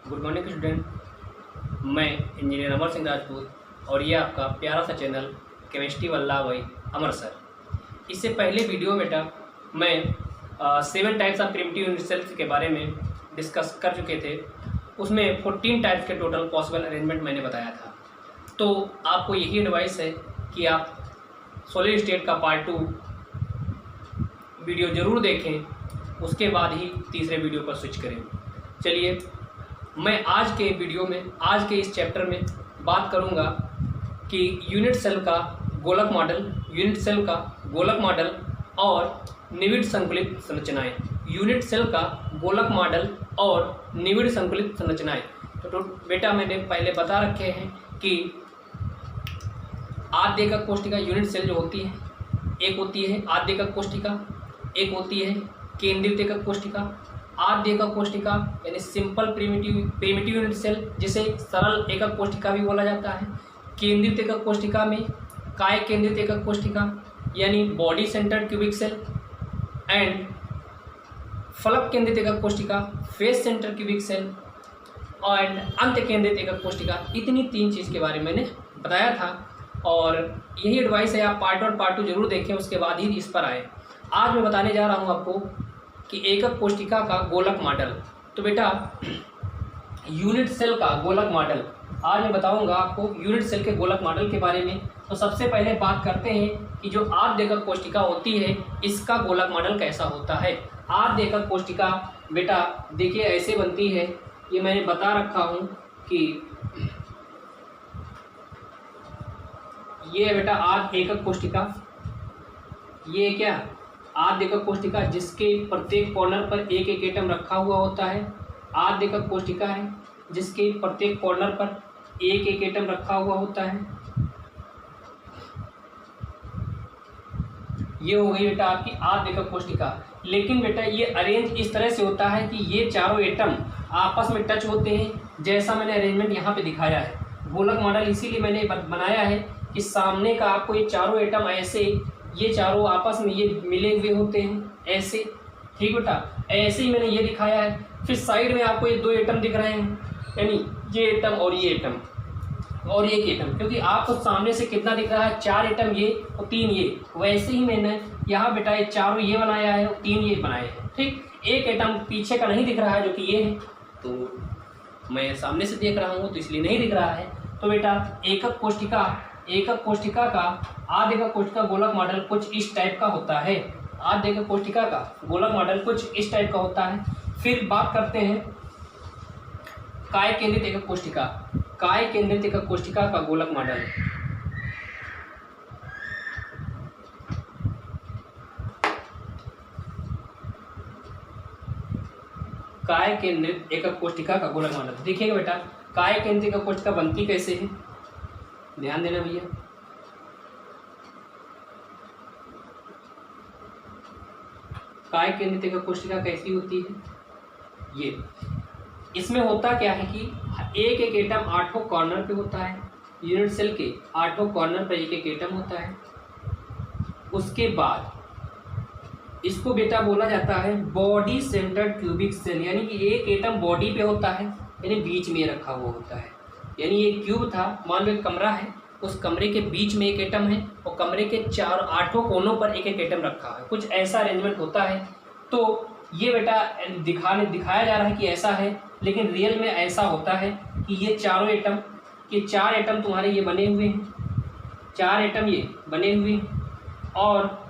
Good morning student. मैं engineer Amar Singh Rajput और ये आपका प्यारा सा चैनल केमिस्ट्री वल्लभ भाई अमर सर। इससे पहले वीडियो बेटा मैं 7 types of primitive unit cells के बारे में डिस्कस कर चुके थे। उसमें 14 टाइप्स के टोटल पॉसिबल अरेंजमेंट मैंने बताया था। तो आपको यही एडवाइस है कि आप सॉलिड स्टेट का पार्ट 2 वीडियो ज़रूर देखें, उसके बाद ही तीसरे वीडियो पर स्विच करें। चलिए, मैं आज के वीडियो में, आज के इस चैप्टर में बात करूंगा कि यूनिट सेल का गोलक मॉडल और निविड संकुलित संरचनाएं। यूनिट सेल का गोलक मॉडल और निविड संकुलित संरचनाएं। तो बेटा मैंने पहले बता रखे हैं कि आद्य एकक कोशिका यूनिट सेल जो होती है, एक होती है आद्य एकक कोशिका, एक होती है केंद्रित एकक कोशिका। आद्य एकक कोशिका यानी सिंपल प्रिमिटिव यूनिट सेल, जिसे सरल एकक कोशिका भी बोला जाता है। केंद्रित एकक कोशिका में काय केंद्रित एकक कोशिका यानी body centred cubic cell, and फलक केंद्रित एकक कोशिका face centre cubic cell, and अंत केंद्रित एकक कोशिका। इतनी 3 चीज़ के बारे में मैंने बताया था और यही एडवाइस है, आप पार्ट 1 और पार्ट 2 जरूर देखें, उसके बाद ही इस पर आए। आज मैं बताने जा रहा हूँ आपको कि एकक कोशिका का गोलक मॉडल। तो बेटा यूनिट सेल का गोलक मॉडल आज मैं बताऊंगा आपको यूनिट सेल के गोलक मॉडल के बारे में। तो सबसे पहले बात करते हैं कि जो आद्य एकक कोशिका होती है, इसका गोलक मॉडल कैसा होता है। आद्य एकक कोशिका बेटा देखिए ऐसे बनती है, ये मैंने बता रखा हूँ कि ये है बेटा आद्य एकक कोशिका। ये क्या आद्य एकक कोशिका जिसके प्रत्येक कॉर्नर पर एक एक एटम रखा हुआ होता है। आद्य एकक कोशिका है जिसके प्रत्येक कॉर्नर पर एक एक एटम रखा हुआ होता है। ये हो गई बेटा आपकी आद्य एकक कोशिका। लेकिन बेटा ये अरेंज इस तरह से होता है कि ये चारों एटम आपस में टच होते हैं, जैसा मैंने अरेंजमेंट यहाँ पे दिखाया है। गोलक मॉडल इसीलिए मैंने बनाया है कि सामने का आपको ये चारों एटम ऐसे, ये चारों आपस में ये मिले हुए होते हैं ऐसे, ठीक बेटा, ऐसे ही मैंने ये दिखाया है। फिर साइड में आपको ये 2 एटम दिख रहे हैं, यानी ये एटम और ये एटम और एक एटम, क्योंकि आपको सामने से कितना दिख रहा है, 4 एटम ये और 3 ये। वैसे ही मैंने यहाँ बेटा ये चारों ये बनाया है और 3 ये बनाए हैं, ठीक। एक एटम पीछे का नहीं दिख रहा है जो कि ये है, तो मैं सामने से देख रहा हूँ तो इसलिए नहीं दिख रहा है। तो बेटा एकक कोशिका का आद्य एकक कोशिका गोलक मॉडल कुछ इस टाइप का होता है। आद्य एकक कोशिका का गोलक मॉडल कुछ इस टाइप का होता है। फिर बात करते हैं काय केंद्रित एकक कोशिका। काय केंद्रित एकक कोशिका का गोलक मॉडल। काय केंद्रित एकक कोशिका का गोलक मॉडल देखिएगा बेटा, काय केंद्रित एकक कोशिका बनती कैसे है, ध्यान देना भैया। काय केंद्रित एकक कोशिका कैसी होती है, ये इसमें होता क्या है कि एक एक एटम 8 कॉर्नर पे होता है। यूनिट सेल के 8 कॉर्नर पर एक एक एटम होता है। उसके बाद इसको बेटा बोला जाता है बॉडी सेंटर्ड क्यूबिक सेल, यानी कि एक एटम बॉडी पे होता है, यानी बीच में रखा हुआ होता है। यानी ये क्यूब था, मान लो एक कमरा है, उस कमरे के बीच में एक एटम है और कमरे के 8 कोनों पर एक एक एटम रखा है। कुछ ऐसा अरेंजमेंट होता है। तो ये बेटा दिखाया जा रहा है कि ऐसा है, लेकिन रियल में ऐसा होता है कि ये चारों एटम, ये 4 एटम तुम्हारे ये बने हुए हैं, 4 एटम ये बने हुए हैं और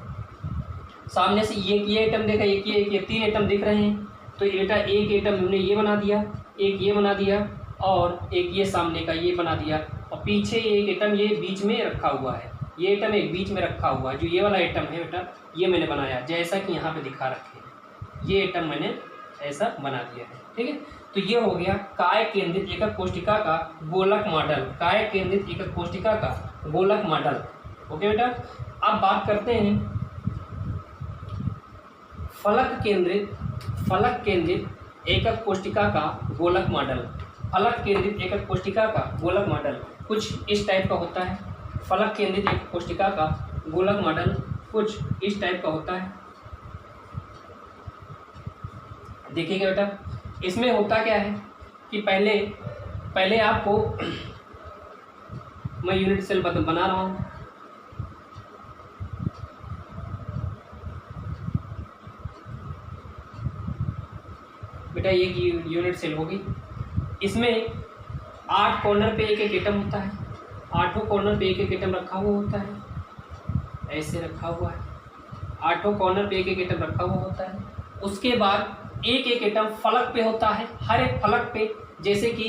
सामने से ये एटम देखा, ये 3 एटम दिख रहे हैं। तो ये बेटा एक एटम हमने ये बना दिया, एक ये बना दिया और एक ये सामने का ये बना दिया और पीछे एक एटम ये बीच में रखा हुआ है। ये एटम एक बीच में रखा हुआ है, जो ये वाला एटम है बेटा, ये मैंने बनाया जैसा कि यहाँ पे दिखा रखे हैं। ये एटम मैंने ऐसा बना दिया है, ठीक है। तो ये हो गया काय केंद्रित एकक कोशिका का गोलक मॉडल। काय केंद्रित एकक कोशिका का गोलक मॉडल, ओके बेटा। अब बात करते हैं फलक केंद्रित एकक कोशिका का गोलक मॉडल। फलक केंद्रित एकक कोशिका का गोलक मॉडल कुछ इस टाइप का होता है। फलक केंद्रित एकक कोशिका का गोलक मॉडल कुछ इस टाइप का होता है। देखिएगा बेटा, इसमें होता क्या है कि पहले आपको मैं यूनिट सेल बना रहा हूँ। बेटा ये यूनिट सेल होगी, इसमें 8 कॉर्नर पे एक एटम होता है, 8 कॉर्नर पे एक एटम रखा हुआ होता है, ऐसे रखा हुआ है, 8 कॉर्नर पे एक एटम रखा हुआ होता है। उसके बाद एक एटम फलक पे होता है, हर एक फलक पे, जैसे कि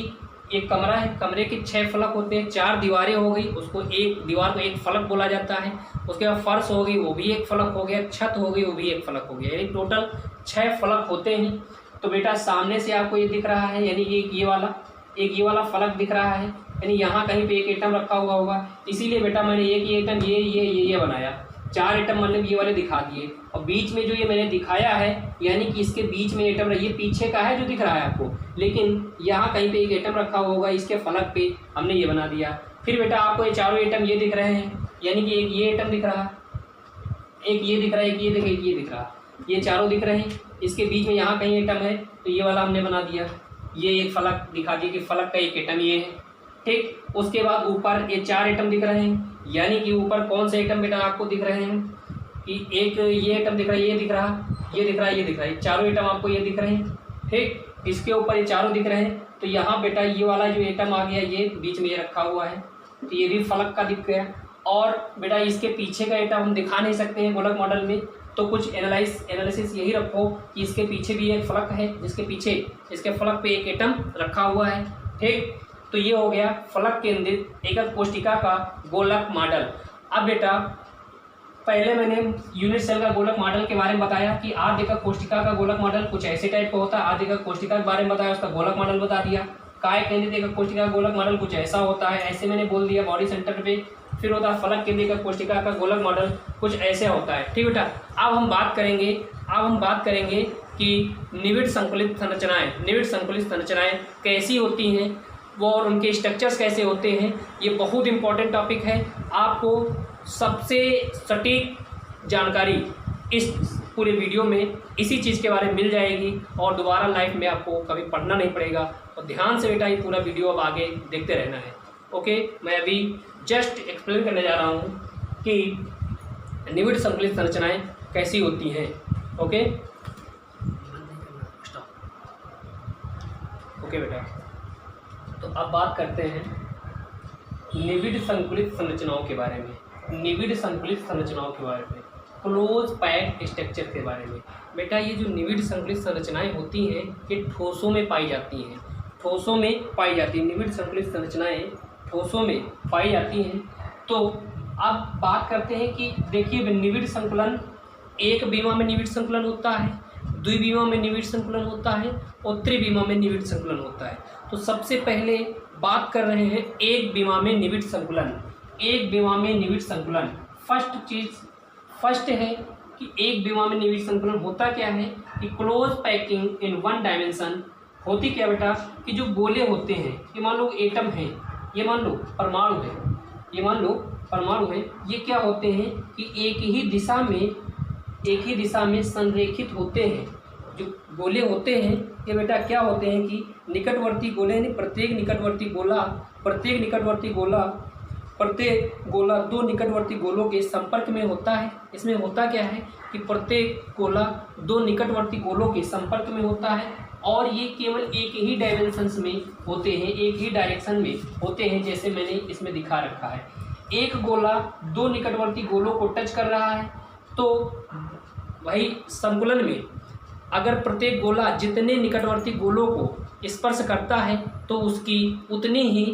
एक कमरा है, कमरे के 6 फलक होते हैं, 4 दीवारें हो गई, उसको एक दीवार को एक फलक बोला जाता है। उसके बाद फर्श हो गई, वो भी एक फलक हो गया, छत हो गई, वो भी एक फलक हो गया, यानी टोटल 6 फलक होते हैं। तो बेटा सामने से आपको ये दिख रहा है, यानी एक ये वाला फलक दिख रहा है, यानी यहाँ कहीं पे एक एटम रखा हुआ होगा, इसीलिए बेटा मैंने एक ही एटम ये बनाया, 4 एटम मतलब ये वाले दिखा दिए। और बीच में जो ये मैंने दिखाया है, यानी कि इसके बीच में एटम, ये पीछे का है जो दिख रहा है आपको, लेकिन यहाँ कहीं पे एक एटम रखा हुआ होगा, इसके फलक पे हमने ये बना दिया। फिर बेटा आपको ये चारों एटम ये दिख रहे हैं, यानी कि एक ये एटम दिख रहा है, एक ये दिख रहा है, एक ये दिख रहा है, ये चारों दिख रहे हैं। इसके बीच में यहाँ कहीं एटम है, तो ये वाला हमने बना दिया, ये एक फलक दिखा दिया कि फलक का एक एटम ये है, ठीक। उसके बाद ऊपर ये 4 एटम दिख रहे हैं, यानी कि ऊपर कौन से एटम बेटा आपको दिख रहे हैं कि एक ये एटम दिख रहा है, ये दिख रहा है, ये दिख रहा है, चारों एटम आपको ये दिख रहे हैं, ठीक। इसके ऊपर ये चारों दिख रहे हैं, तो यहाँ बेटा ये वाला जो एटम आ गया, ये बीच में ये रखा हुआ है, तो ये भी फलक का दिख गया। और बेटा इसके पीछे का एटम हम दिखा नहीं सकते हैं गोलक मॉडल में, तो कुछ एनालिसिस यही रखो कि इसके पीछे भी एक फलक है, जिसके पीछे इसके फलक पे एक एटम रखा हुआ है, ठीक। तो ये हो गया फलक केंद्रित एकक कोशिका का गोलक मॉडल। अब बेटा पहले मैंने यूनिट सेल का गोलक मॉडल के बारे में बताया कि आद्य एकक कोशिका का गोलक मॉडल कुछ ऐसे टाइप का होता है, आद्य एकक कोशिका के बारे में बताया, उसका गोलक मॉडल बता दिया। काय केंद्रित एकक कोशिका का गोलक मॉडल कुछ ऐसा होता है, ऐसे मैंने बोल दिया बॉडी सेंटर पे। फिर होता है फलक केंद्रित एकक कोशिका का गोलक मॉडल कुछ ऐसे होता है, ठीक बेटा। अब हम बात करेंगे कि निविड़ संकुलित संरचनाएं कैसी होती हैं, वो और उनके स्ट्रक्चर्स कैसे होते हैं। ये बहुत इंपॉर्टेंट टॉपिक है, आपको सबसे सटीक जानकारी इस पूरे वीडियो में इसी चीज़ के बारे में मिल जाएगी, और दोबारा लाइफ में आपको कभी पढ़ना नहीं पड़ेगा। और ध्यान से बेटा ये पूरा वीडियो अब आगे देखते रहना है, ओके। मैं अभी जस्ट एक्सप्लेन करने जा रहा हूँ कि निविड़ संकुलित संरचनाएं कैसी होती हैं, ओके बेटा। तो अब बात करते हैं निविड़ संकुलित संरचनाओं के बारे में, क्लोज पैक्ड स्ट्रक्चर के बारे में। बेटा ये जो निविड़ संकुलित संरचनाएं होती हैं, ये ठोसों में पाई जाती हैं, निविड़ संकुलित संरचनाएं ठोसों में पाई जाती हैं। तो अब बात करते हैं कि देखिए निविड़ संकुलन, एक बीमा में निविड़ संकुलन होता है, द्विबीमा में निविड़ संकुलन होता है, और त्रिबीमा में निविड़ संकुलन होता है। तो सबसे पहले बात कर रहे हैं एक बीमा में निविड़ संकुलन। फर्स्ट है कि एक बीमा में निविड़ संकुलन होता क्या है कि क्लोज पैकिंग इन 1 डायमेंशन होती क्या बेटा कि जो गोले होते हैं, ये मान लो एटम है, ये मान लो परमाणु है, ये क्या होते हैं कि एक ही दिशा में संरेखित होते हैं। जो गोले होते हैं ये बेटा क्या होते हैं कि निकटवर्ती गोले, यानी प्रत्येक गोला 2 निकटवर्ती गोलों के संपर्क में होता है। इसमें होता क्या है कि प्रत्येक गोला 2 निकटवर्ती गोलों के संपर्क में होता है, और ये केवल एक ही डायमेंशंस में होते हैं, एक ही डायरेक्शन में होते हैं, जैसे मैंने इसमें दिखा रखा है। एक गोला 2 निकटवर्ती गोलों को टच कर रहा है, तो वही संकुलन में अगर प्रत्येक गोला जितने निकटवर्ती गोलों को स्पर्श करता है, तो उसकी उतनी ही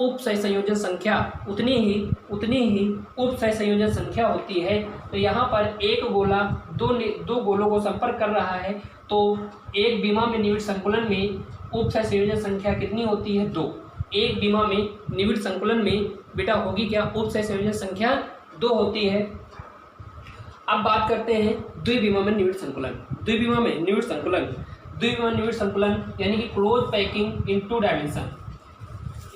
उपसहसंयोजन संख्या होती है। तो यहाँ पर एक गोला दो गोलों को संपर्क कर रहा है, तो एक बीमा में निविड़ संकुलन में उपसहसंयोजन संख्या कितनी होती है? 2। एक बीमा में निविड़ संकुलन में बेटा होगी क्या? उपसहसंयोजन संख्या 2 होती है। अब बात करते हैं द्विबीमा में निविड़ संकुलन यानी कि क्लोज पैकिंग इन 2 डायमेंशन।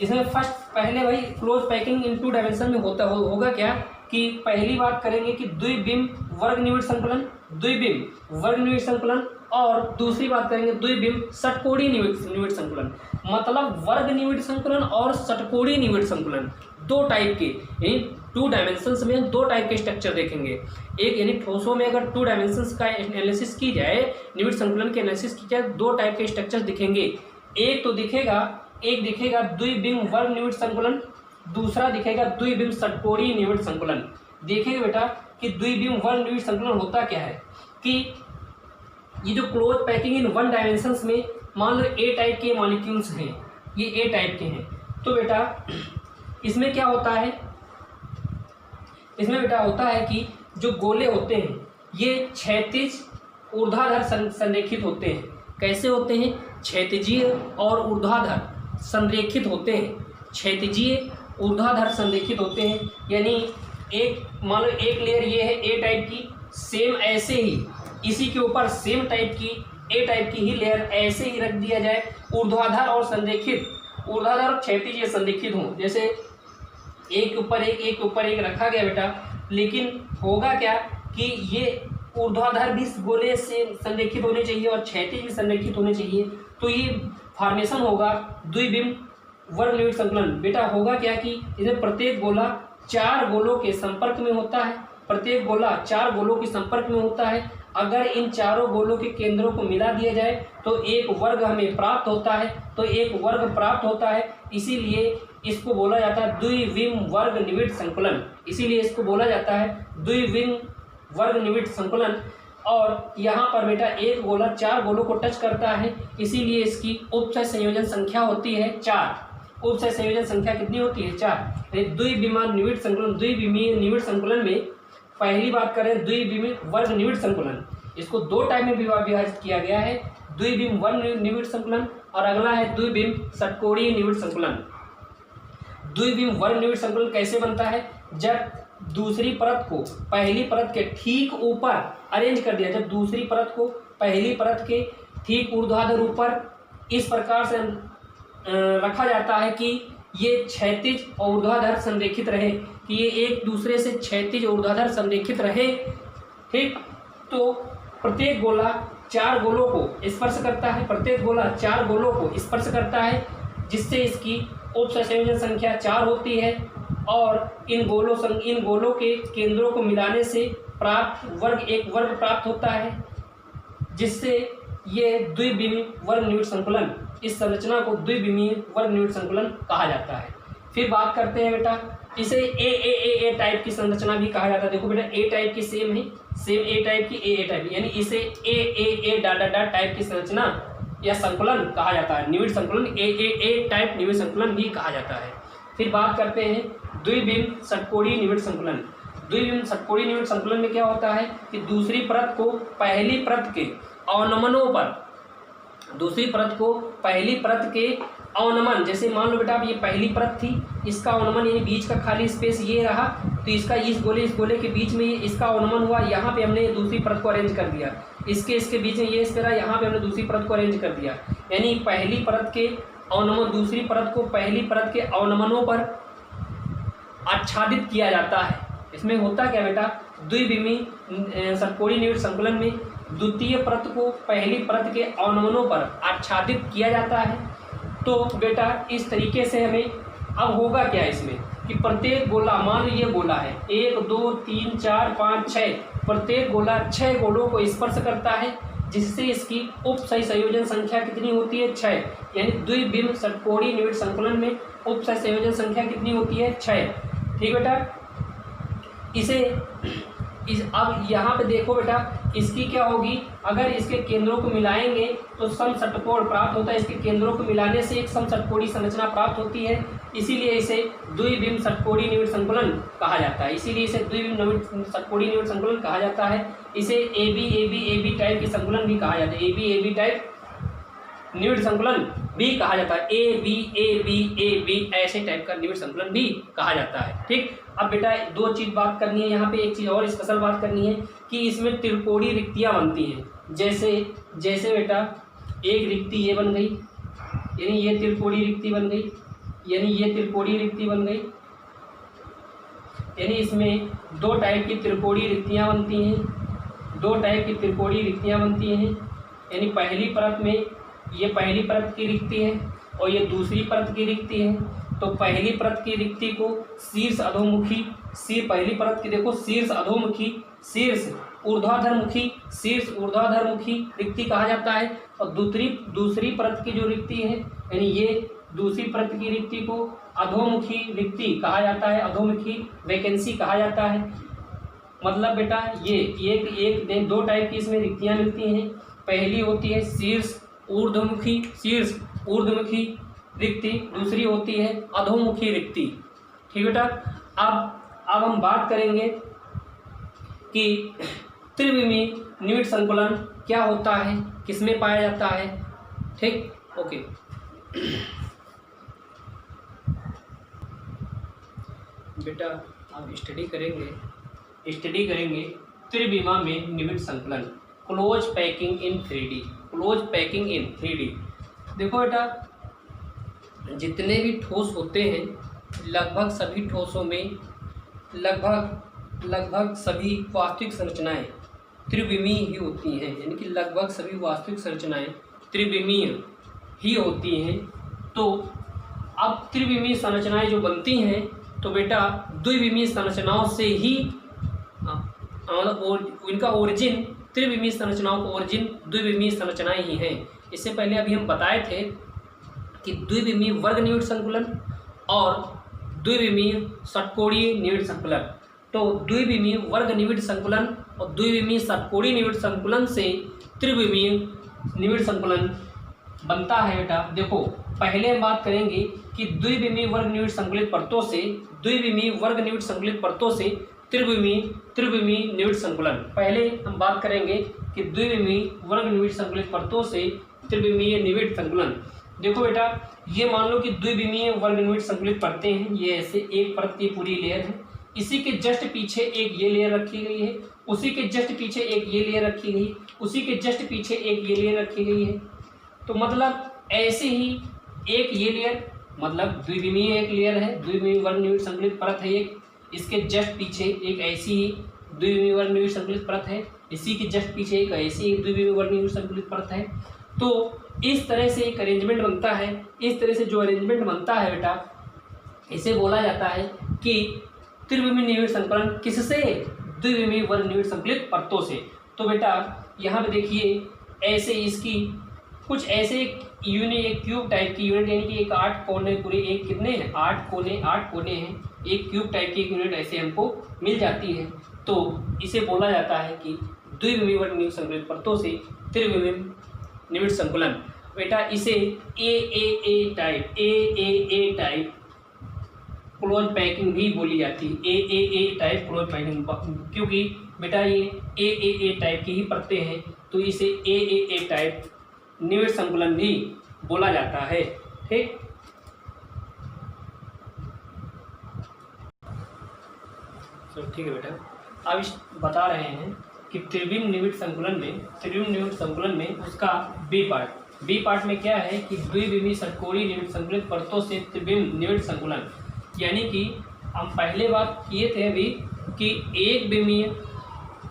इसमें पहले भाई क्लोज पैकिंग इन 2 डायमेंशन में होगा क्या कि पहली बात करेंगे कि द्विबिम वर्ग निविड़ संकुलन, और दूसरी बात करेंगे द्विबिम षटकोणीय निविड़ संकुलन। मतलब वर्ग निविड़ संकुलन और षटकोणीय निविड़ संकुलन, दो टाइप के, यानी 2 डायमेंशंस में 2 टाइप के स्ट्रक्चर देखेंगे। एक यानी ठोसों में अगर 2 डायमेंशंस का एनालिसिस की जाए, निविड़ संकुलन के एनालिसिस की जाए, 2 टाइप के स्ट्रक्चर्स दिखेंगे। एक दिखेगा द्विबिम वर्ग निविड़ संकुलन, दूसरा दिखेगा द्विबिम षटकोणीय निविड़ संकुलन। देखेंगे बेटा कि द्विबिम वर्ग निविड़ संकुलन होता क्या है कि ये जो क्लोज पैकिंग इन 1 डायमेंशंस में, मान लो ए टाइप के मॉलिक्यूल्स हैं, ये ए टाइप के हैं, तो बेटा इसमें क्या होता है, इसमें बेटा होता है कि जो गोले होते हैं ये क्षैतिज ऊर्ध्वाधर संरेखित होते हैं। कैसे होते हैं? क्षैतिजीय और ऊर्ध्वाधर संरेखित होते हैं, क्षैतिजीय ऊर्ध्वाधर संरेखित होते हैं। यानी एक मान लो एक लेयर ये है ए टाइप की, सेम ऐसे ही इसी के ऊपर सेम टाइप की ए टाइप की ही लेयर ऐसे ही रख दिया जाए, ऊर्ध्वाधर और संरेखित, ऊर्ध्वाधर और क्षैतिज संरेखित हों। जैसे एक के ऊपर एक रखा गया बेटा, लेकिन होगा क्या कि ये ऊर्ध्वाधर भी गोले से संरेखित होने चाहिए और क्षैतिज भी संरेखित होने चाहिए, तो ये फॉर्मेशन होगा द्विबिम वर्ग निविड़ संकुलन। बेटा होगा क्या कि इसमें प्रत्येक गोला 4 गोलों के संपर्क में होता है, प्रत्येक गोला 4 गोलों के संपर्क में होता है। अगर इन चारों गोलों के केंद्रों को मिला दिया जाए तो एक वर्ग हमें प्राप्त होता है, इसीलिए इसको बोला जाता है द्विबिम वर्ग निविड़ संकुलन, इसीलिए इसको बोला जाता है द्विबिम वर्ग निविड़ संकुलन। और यहाँ पर बेटा एक गोला 4 गोलों को टच करता है, इसीलिए इसकी उपसय संयोजन संख्या होती है 4। उपसय संयोजन संख्या कितनी होती है? 4। द्विबिमीय निविड़ संकुलन, द्विबिमीय निविड़ संकुलन में पहली बात करें द्विबिमीय वर्ग निविड़ संकुलन, इसको 2 टाइप में विभाजित किया गया है, द्विबिम वर्ग निविड़ संकुलन और अगला है द्विबिम षटकोणीय निविड़ संकुलन। द्विबिम वर्ग निविड़ संकुलन कैसे बनता है? जब दूसरी परत को पहली परत के ठीक ऊपर अरेंज कर दिया, जब दूसरी परत को पहली परत के ठीक ऊर्ध्वाधर ऊपर इस प्रकार से रखा जाता है कि ये क्षैतिज और ऊर्ध्वाधर संरेखित रहे, कि ये एक दूसरे से क्षैतिज और ऊर्ध्वाधर संरेखित रहे, ठीक। तो प्रत्येक गोला 4 गोलों को स्पर्श करता है, प्रत्येक गोला 4 गोलों को स्पर्श करता है, जिससे इसकी उपसय संयोजन संख्या 4 होती है। और इन गोलों के केंद्रों को मिलाने से प्राप्त एक वर्ग प्राप्त होता है, जिससे ये द्विबिमीय वर्ग निविड़ संकुलन, इस संरचना को द्विबिमीय वर्ग निविड़ संकुलन कहा जाता है। फिर बात करते हैं बेटा, इसे ए टाइप की संरचना भी कहा जाता है। देखो बेटा ए टाइप की सेम है, सेम ए टाइप की ए टाइप, यानी इसे ए टाइप की संरचना या संकुलन कहा जाता है, निविड़ संकुलन ए टाइप निविड़ संकुलन भी कहा जाता है। फिर बात करते हैं द्विबिम षटकोणीय निविड़ संकुलन। द्विबिम षटकोणीय निविड़ संकुलन में क्या होता है कि दूसरी परत को पहली परत के अवनमनों पर, दूसरी परत को पहली परत के अवनमन, जैसे मान लो बेटा अब ये पहली परत थी, इसका अवनमन यानी बीच का खाली स्पेस ये रहा, तो इसका इस गोले के बीच में इसका अवनमन हुआ, यहाँ पे हमने दूसरी परत को अरेंज कर दिया, इसके बीच में ये इस तरह यहाँ पे हमने दूसरी परत को अरेंज कर दिया, यानी पहली परत के अवनमन दूसरी परत को पहली परत के अवनमनों पर आच्छादित किया जाता है। इसमें होता क्या बेटा, द्विबिमीय षटकोणीय निविड़ संकुलन में द्वितीय परत को पहली परत के अवनमनों पर आच्छादित किया जाता है। तो बेटा इस तरीके से हमें अब होगा क्या इसमें कि प्रत्येक गोला, मान लो ये गोला है 1 2 3 4 5 6, प्रत्येक गोला 6 गोलों को स्पर्श करता है, जिससे इसकी उपसय संयोजन संख्या कितनी होती है? 6। यानी द्विबिम षटकोणीय निविड़ संकुलन में उपसय संयोजन संख्या कितनी होती है? 6। ठीक बेटा, अब यहाँ पे देखो बेटा इसकी क्या होगी, अगर इसके केंद्रों को मिलाएंगे तो सम षटकोण प्राप्त होता है, इसके केंद्रों को मिलाने से एक सम षटकोणीय संरचना प्राप्त होती है, इसीलिए इसे द्विबिम षटकोणीय निविड़ संकुलन कहा जाता है, इसीलिए इसे द्विबिम षटकोणीय निविड़ संकुलन कहा जाता है। इसे ए बी टाइप के संकुलन भी कहा जाता है, ए बी टाइप निविड़ संकुलन भी कहा जाता है, ए बी ऐसे टाइप का निविड़ संकुलन भी कहा जाता है। ठीक, अब बेटा 2 चीज़ बात करनी है यहाँ पे, एक चीज़ और स्पेशल बात करनी है कि इसमें त्रिकोणीय रिक्तियाँ बनती हैं। जैसे बेटा एक रिक्ति ये बन गई, यानी ये त्रिकोणीय रिक्ति बन गई, यानी ये त्रिकोणीय रिक्ति बन गई, यानी इसमें 2 टाइप की त्रिकोणीय रिक्तियाँ बनती हैं, 2 टाइप की त्रिकोणीय रिक्तियाँ बनती हैं। यानी पहली परत में ये पहली परत की रिक्ति है और ये दूसरी परत की रिक्ति है। तो पहली परत की रिक्ति को शीर्ष अधोमुखी, पहली परत की देखो शीर्ष अधोमुखी, शीर्ष ऊर्ध्वाधरमुखी, शीर्ष ऊर्ध्वाधरमुखी रिक्ति कहा जाता है। और दूसरी परत की जो रिक्ति है, यानी ये दूसरी परत की रिक्ति को अधोमुखी रिक्ति कहा जाता है, अधोमुखी वैकेंसी कहा जाता है। मतलब बेटा ये एक दो टाइप की इसमें रिक्तियां मिलती हैं। पहली होती है शीर्ष ऊर्ध्वमुखी रिक्ति, दूसरी होती है अधोमुखी रिक्ति। ठीक बेटा, अब हम बात करेंगे कि त्रिविमीय निविड़ संकुलन क्या होता है, किसमें पाया जाता है। ठीक, ओके। बेटा आप स्टडी करेंगे त्रिविमा में निविड़ संकुलन, क्लोज पैकिंग इन 3D। देखो बेटा, जितने भी ठोस होते हैं लगभग सभी ठोसों में लगभग सभी वास्तविक संरचनाएं त्रिविमीय ही होती हैं, यानी कि लगभग सभी वास्तविक संरचनाएं त्रिविमीय ही होती हैं। तो अब त्रिविमीय संरचनाएं जो बनती हैं तो बेटा द्विविमीय संरचनाओं से ही इनका ओरिजिन, त्रिविमीय संरचनाओं का ओरिजिन द्विविमीय संरचनाएं ही हैं। इससे पहले अभी हम बताए थे कि द्विविमीय वर्ग निविड़ संकुलन और द्विविमीय षटकोणीय निविड़ संकुलन। तो द्विविमीय वर्ग निविड़ संकुलन और द्विविमीय षटकोणीय निविड़ संकुलन से त्रिविमीय निविड़ संकुलन बनता है। बेटा देखो, पहले हम बात करेंगे कि द्विविमीय वर्ग निविड़ संकुलित परतों से त्रिविमीय निविड़ संकुलन। पहले हम बात करेंगे कि द्विविमीय वर्ग निविड़ संकुलित परतों से त्रिविमीय निविड़ संकुलन। देखो बेटा, ये मान लो कि द्विविमीय वर्ग निविड़ संकुलित परतें हैं, ये ऐसे एक परत की पूरी लेयर है, इसी के जस्ट पीछे एक ये लेयर रखी गई है, उसी के जस्ट पीछे एक ये लेयर रखी गई, उसी के जस्ट पीछे एक ये लेयर रखी गई है। तो मतलब ऐसे ही एक ये लेयर, मतलब द्विविमीय एक लेयर है, द्विविमीय वर्ग निविड़ संकुलित परत है एक, इसके जस्ट पीछे एक ऐसी ही द्विविमीय वर्ग निविड़ संकुलित परत है, इसी के जस्ट पीछे एक ऐसी ही द्विविमीय वर्ग निविड़ संकुलित परत है। तो इस तरह से एक अरेंजमेंट बनता है। इस तरह से जो अरेंजमेंट बनता है बेटा, इसे बोला जाता है कि त्रिविमीय निविड़ संकुलन किससे, द्विविमीय वर्ग निविड़ संकुलित परतों से। तो बेटा यहाँ पे देखिए, ऐसे इसकी कुछ ऐसे एक क्यूब टाइप की यूनिट, यानी कि एक 8 कोने पूरे, एक कितने हैं 8 कोने हैं, एक क्यूब टाइप की एक यूनिट ऐसे हमको मिल जाती है। तो इसे बोला जाता है कि द्विविमीय वर्ग निविड़ संकुलित परतों से त्रिविमीय निविड़ संकुलन। बेटा इसे ए टाइप क्लोज पैकिंग भी बोली जाती है, ए टाइप क्लोज पैकिंग, क्योंकि बेटा ये ए टाइप की ही परतें हैं, तो इसे ए टाइप निविड़ संकुलन भी बोला जाता है। ठीक, ठीक है बेटा, अब बता रहे हैं कि त्रिविमीय निविड़ संकुलन में उसका बी पार्ट में क्या है कि द्विविमीय षटकोणीय निविड़ संकुलित परतों से त्रिविमीय निविड़ संकुलन, यानी कि हम पहले बात किए थे अभी कि एक विमीय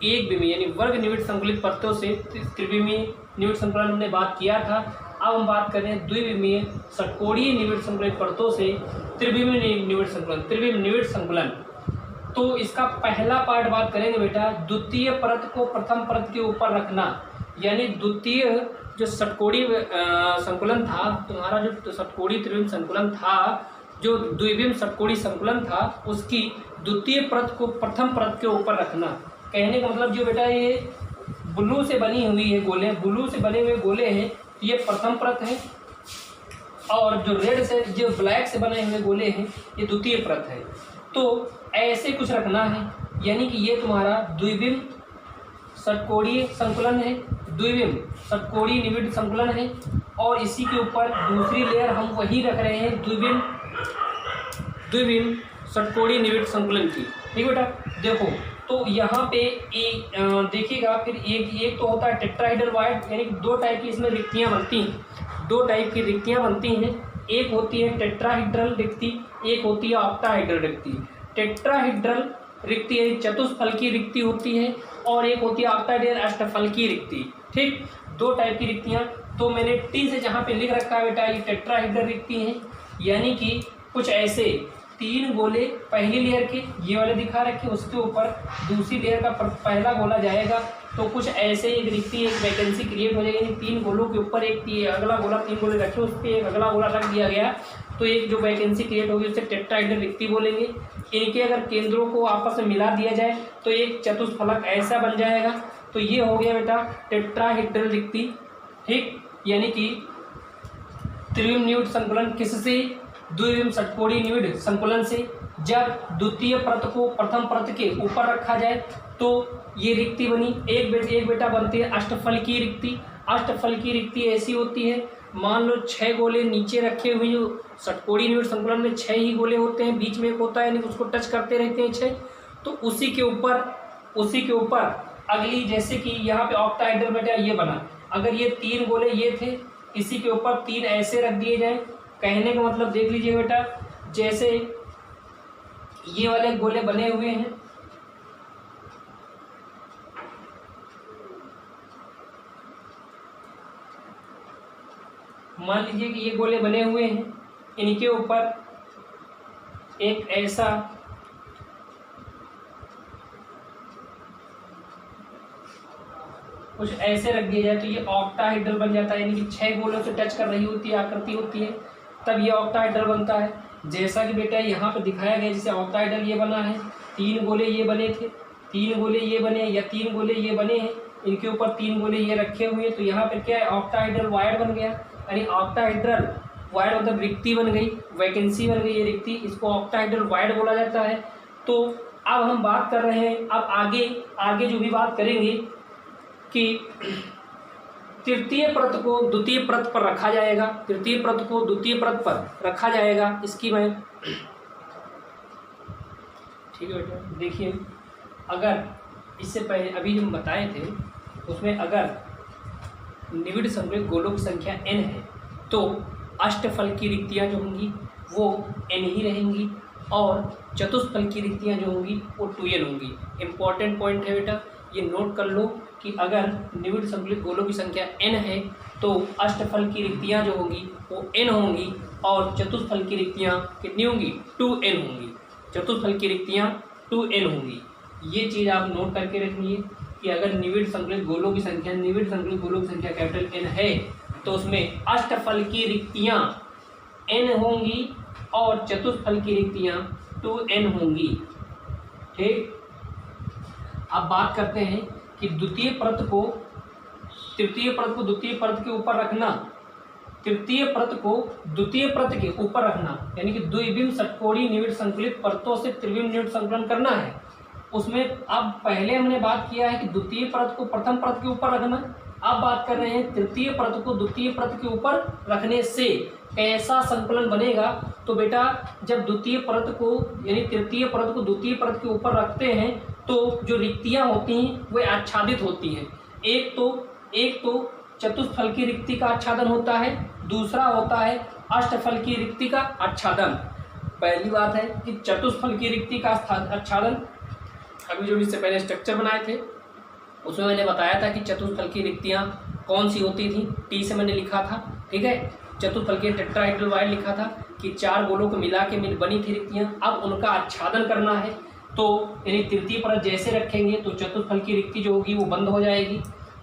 यानी वर्ग निविड़ संकुलित परतों से त्रिविमीय निविड़ संकुलन हमने बात किया था। अब हम बात कर रहे हैं द्विविमीय षटकोणीय निविड़ संकुलित परतों से त्रिविमीय निविड़ संकुलन। तो इसका पहला पार्ट बात करेंगे बेटा, द्वितीय परत को प्रथम परत के ऊपर रखना, यानी द्वितीय जो षटकोणीय संकुलन था, तुम्हारा जो षटकोणीय त्रिविमीय संकुलन था, जो द्विविमीय षटकोणीय संकुलन था, उसकी द्वितीय परत को प्रथम परत के ऊपर रखना। कहने का मतलब जो बेटा ये ब्लू से बनी हुई है गोले, ब्लू से बने हुए गोले हैं, ये प्रथम परत है, और जो रेड से, जो ब्लैक से बने हुए गोले हैं, ये द्वितीय परत है। तो ऐसे कुछ रखना है, यानी कि ये तुम्हारा द्विविमीय षटकोणीय संकुलन है, द्विविमीय षटकोणीय निविड़ संकुलन है, और इसी के ऊपर दूसरी लेयर हम वही रख रहे हैं द्विविमीय षटकोणीय निविड़ संकुलन की। ठीक बेटा, देखो तो यहाँ पे देखिएगा, फिर एक तो होता है टेट्राहेड्रल वाइड, यानी दो टाइप की इसमें रिक्तियाँ बनती हैं, दो टाइप की रिक्तियाँ बनती हैं। एक होती है टेट्राहेड्रल रिक्ति, एक होती है ऑक्टाहेड्रल रिक्ति। टेट्राहेड्रल रिक्ति चतुष्फलकी रिक्ति होती है, और एक होती है ऑक्टाहेड्रल अष्टफलकी रिक्ति। ठीक, दो टाइप की रिक्तियाँ तो मैंने टी से जहाँ पे लिख रखा है बेटा ये टेट्राहेड्रल रिक्ति है, यानी कि कुछ ऐसे 3 गोले पहली लेयर के ये वाले दिखा रखे, उसके ऊपर दूसरी लेयर का पहला गोला जाएगा, तो कुछ ऐसे एक रिक्ति एक वैकेंसी क्रिएट हो जाएगी। 3 गोलों के ऊपर एक अगला गोला, 3 गोले रखे उस पर एक अगला गोला रख दिया गया, तो एक जो वैकेंसी क्रिएट होगी उसे टेट्राहेड्रल रिक्ति बोलेंगे। इनके अगर केंद्रों को आपस में मिला दिया जाए तो एक चतुष्फलक ऐसा बन जाएगा। तो ये हो गया बेटा टेट्राहेड्रल रिक्ति, ठीक, यानी कि त्रिविम निविड संकुलन किससे, द्विविम षटकोणीय निविड संकुलन से। जब द्वितीय परत को प्रथम परत के ऊपर रखा जाए तो ये रिक्ति बनी। एक बेटा बनती है अष्टफल की रिक्ति। अष्टफल की रिक्ति ऐसी होती है, मान लो 6 गोले नीचे रखे हुए, जो षटकोणीय निविड संकुलन में 6 ही गोले होते हैं, बीच में एक होता है, यानी उसको टच करते रहते हैं 6, तो उसी के ऊपर अगली, जैसे कि यहाँ पे ऑक्टाहेड्रल बेटा ये बना, अगर ये 3 गोले ये थे, इसी के ऊपर 3 ऐसे रख दिए जाए। कहने का मतलब देख लीजिए बेटा, जैसे ये वाले गोले बने हुए हैं, मान लीजिए कि ये गोले बने हुए हैं, इनके ऊपर एक ऐसा कुछ ऐसे रख दिया जाए तो ये ऑक्टाहेड्रल बन जाता है, यानी कि 6 गोलों से टच कर रही होती है, आकृति होती है, तब ये ऑक्टाहेड्रल बनता है। जैसा कि बेटा यहाँ पे दिखाया गया, जैसे ऑक्टाहेड्रल ये बना है, 3 गोले ये बने थे, 3 गोले ये बने या 3 गोले ये बने हैं, इनके ऊपर 3 गोले ये रखे हुए हैं, तो यहाँ पे क्या है ऑक्टाहेड्रल वायड बन गया, यानी ऑक्टाहेड्रल वायड मतलब रिक्ति बन गई, वैकेंसी बन गई ये रिक्ति, इसको ऑक्टाहेड्रल वायड बोला जाता है। तो अब हम बात कर रहे हैं, अब आगे जो भी बात करेंगे कि तृतीय परत को द्वितीय परत पर रखा जाएगा, तृतीय परत को द्वितीय परत पर रखा जाएगा, इसकी मैं ठीक है बेटा देखिए, अगर इससे पहले अभी जो हम बताए थे उसमें अगर निविड संकुलित गोलों की संख्या n है तो अष्टफल की रिक्तियाँ जो होंगी वो n ही रहेंगी और चतुष्फल की रिक्तियाँ जो होंगी वो 2n होंगी। इम्पॉर्टेंट पॉइंट है बेटा, ये नोट कर लो कि अगर निविड संकुलित गोलों की संख्या n है तो अष्टफल की रिक्तियाँ जो होंगी वो n होंगी और चतुष्फल की रिक्तियाँ कितनी होंगी 2n होंगी, चतुष्फल की रिक्तियाँ 2n होंगी। ये चीज़ आप नोट करके रखिए कि अगर निविड संकुलित गोलों की संख्या कैपिटल N है तो उसमें अष्टफल की रिक्तियाँ n होंगी और चतुष्फल की रिक्तियाँ 2n होंगी, ठीक। अब बात करते हैं कि तृतीय परत को द्वितीय परत के ऊपर रखना, तृतीय परत को द्वितीय परत के ऊपर रखना, यानी कि द्विविम षटकोणीय निविड संकुलित परतों से त्रिविम निविड संकुलन करना है। उसमें अब पहले हमने बात किया है कि द्वितीय परत को प्रथम परत के ऊपर रखना, अब बात कर रहे हैं तृतीय परत को द्वितीय परत के ऊपर रखने से कैसा संकुलन बनेगा। तो बेटा जब द्वितीय परत को यानी तृतीय परत को द्वितीय परत के ऊपर रखते हैं तो जो रिक्तियाँ होती हैं वे आच्छादित होती हैं। एक तो चतुष्फल की रिक्ति का आच्छादन होता है, दूसरा होता है अष्टफल की रिक्ति का आच्छादन। पहली बात है कि चतुष्फल की रिक्ति का आच्छादन, अभी जो इससे पहले स्ट्रक्चर बनाए थे उसमें मैंने बताया था कि चतुष्फल की रिक्तियाँ कौन सी होती थी, टी से मैंने लिखा था, ठीक है। चतुष्फल के टेट्राहेड्रल वाइड लिखा था कि 4 गोलों को मिला के बनी थी रिक्तियाँ, अब उनका आच्छादन करना है। तो यानी तृतीय परत जैसे रखेंगे तो चतुष्फल की रिक्ति जो होगी वो बंद हो जाएगी।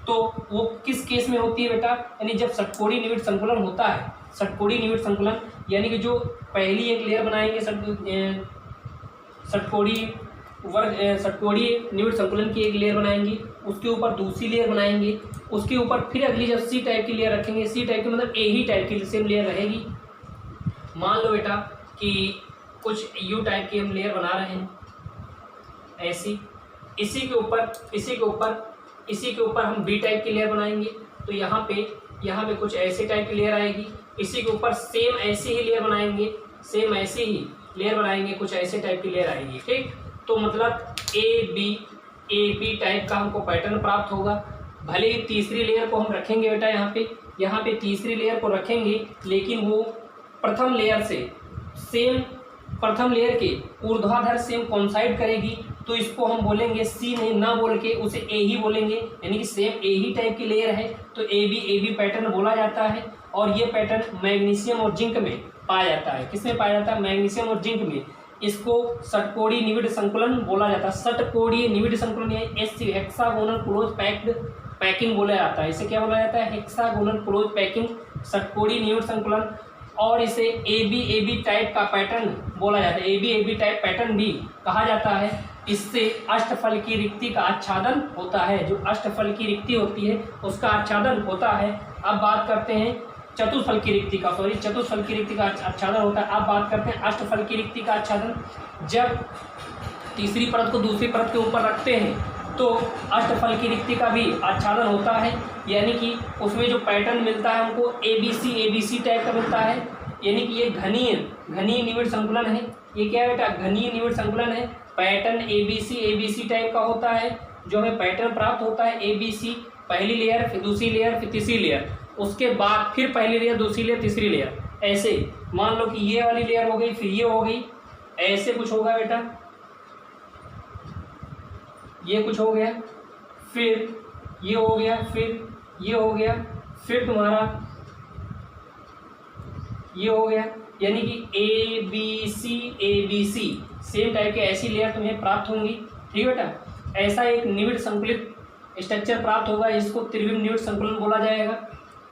तो वो किस केस में होती है बेटा, यानी जब षटकोणीय निविड संकुलन होता है, षटकोणीय निविड संकुलन यानी कि जो पहली एक लेयर बनाएंगे षटकोणीय निविड संकुलन की एक लेयर बनाएंगे, उसके ऊपर दूसरी लेयर बनाएंगे, उसके ऊपर फिर अगली जब सी टाइप की लेयर रखेंगे, सी टाइप की मतलब ए ही टाइप की सेम लेयर रहेगी। मान लो बेटा कि कुछ यू टाइप की हम लेयर बना रहे हैं ऐसी, इसी के ऊपर हम बी टाइप की लेयर बनाएंगे, तो यहाँ पे कुछ ऐसे टाइप की लेयर आएगी, इसी के ऊपर सेम ऐसी ही लेयर बनाएंगे, कुछ ऐसे टाइप की लेयर आएगी, ठीक। तो मतलब ए बी टाइप का हमको पैटर्न प्राप्त होगा। भले ही तीसरी लेयर को हम रखेंगे बेटा यहाँ पे तीसरी लेयर को रखेंगे, लेकिन वो प्रथम लेयर के ऊर्ध्वाधर सेम कोइंसाइड करेगी, तो इसको हम बोलेंगे सी नहीं, ना बोल के उसे ए ही बोलेंगे, यानी कि सेम ए ही टाइप की लेयर है तो ए बी पैटर्न बोला जाता है। और ये पैटर्न मैग्नीशियम और जिंक में पाया जाता है। किसमें पाया जाता है? मैग्नीशियम और जिंक में। इसको षटकोणीय निविड संकुलन बोला जाता है। षटकोणीय निविड संकुलन या हेक्सागोनल क्लोज पैक्ड पैकिंग बोला जाता है। इसे क्या बोला जाता है? हेक्सागोनल क्लोज पैकिंग, षटकोणीय निविड संकुलन। और इसे ए बी टाइप का पैटर्न बोला जाता है। ए बी टाइप पैटर्न भी कहा जाता है। इससे अष्टफल की रिक्ति का आच्छादन होता है। जो अष्टफल की रिक्ति होती है उसका आच्छादन होता है। अब बात करते हैं चतुष्फल की रिक्ति का, चतुष्फल की रिक्ति का आच्छादन होता है। अब बात करते हैं अष्टफल की रिक्ति का आच्छादन। जब तीसरी परत को दूसरी परत के ऊपर रखते हैं तो अष्टफल की रिक्ति का भी आच्छादन होता है, यानी कि उसमें जो पैटर्न मिलता है हमको ए बी सी टाइप का मिलता है। यानी कि ये घनीय निविड संकुलन है। ये क्या है बेटा? घनीय निविड संकुलन है। Pattern A B C type का होता है। जो हमें पैटर्न प्राप्त होता है ए बी सी, पहली लेयर, फिर दूसरी लेयर, फिर तीसरी लेयर, उसके बाद फिर पहली लेयर, दूसरी लेयर, तीसरी लेयर, ऐसे। मान लो कि ये वाली लेयर हो गई, फिर ये हो गई, ऐसे कुछ होगा बेटा। ये कुछ हो गया, फिर ये हो गया, फिर ये हो गया, फिर तुम्हारा ये हो गया। यानी कि A B C same type के ऐसी लेयर तुम्हें प्राप्त होंगी। ठीक है बेटा? ऐसा एक निविड संकुलित स्ट्रक्चर प्राप्त होगा, इसको त्रिविम निविड संकुलन बोला जाएगा।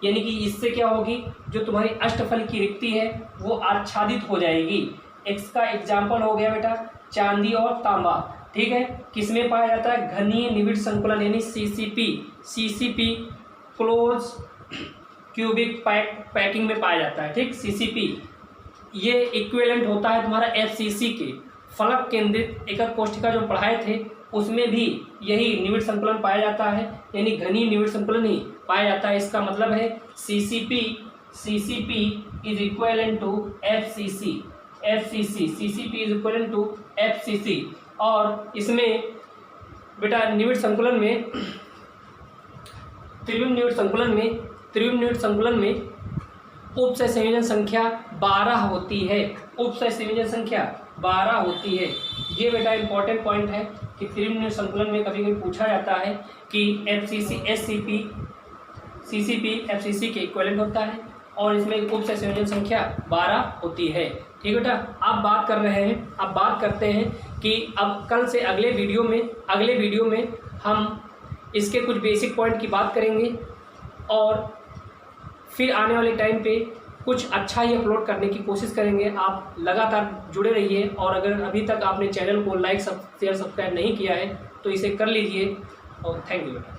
यानी कि इससे क्या होगी? जो तुम्हारी अष्टफल की रिक्ति है वो आच्छादित हो जाएगी। इसका एग्जाम्पल हो गया बेटा चांदी और तांबा। ठीक है? किसमें पाया जाता है? घनीय निविड संकुलन यानी सीसीपी क्लोज क्यूबिक पैकिंग में पाया जाता है। ठीक? सीसीपी ये इक्विवेलेंट होता है तुम्हारा एफसीसी के। फलक केंद्रित एकक कोष्ठिका जो पढ़ाए थे उसमें भी यही निविड संकुलन पाया जाता है, यानी घनीय निविड संकुलन ही पाया जाता है। इसका मतलब है CCP is equivalent to FCC, CCP is equivalent to FCC. और इसमें बेटा निविड संकुलन में त्रिविम निविड संकुलन में उपसय संयोजन संख्या 12 होती है। उपसय संयोजन संख्या 12 होती है। ये बेटा इंपॉर्टेंट पॉइंट है कि त्रिविम निविड संकुलन में कभी कभी पूछा जाता है कि सीसीपी एफसीसी के इक्विवेलेंट होता है और इसमें उपसय संयोजन संख्या 12 होती है। ठीक बेटा? अब बात करते हैं कि अब कल से अगले वीडियो में हम इसके कुछ बेसिक पॉइंट की बात करेंगे और फिर आने वाले टाइम पे कुछ अच्छा ही अपलोड करने की कोशिश करेंगे। आप लगातार जुड़े रहिए और अगर अभी तक आपने चैनल को लाइक शेयर सब्सक्राइब नहीं किया है तो इसे कर लीजिए और थैंक यू बेटा।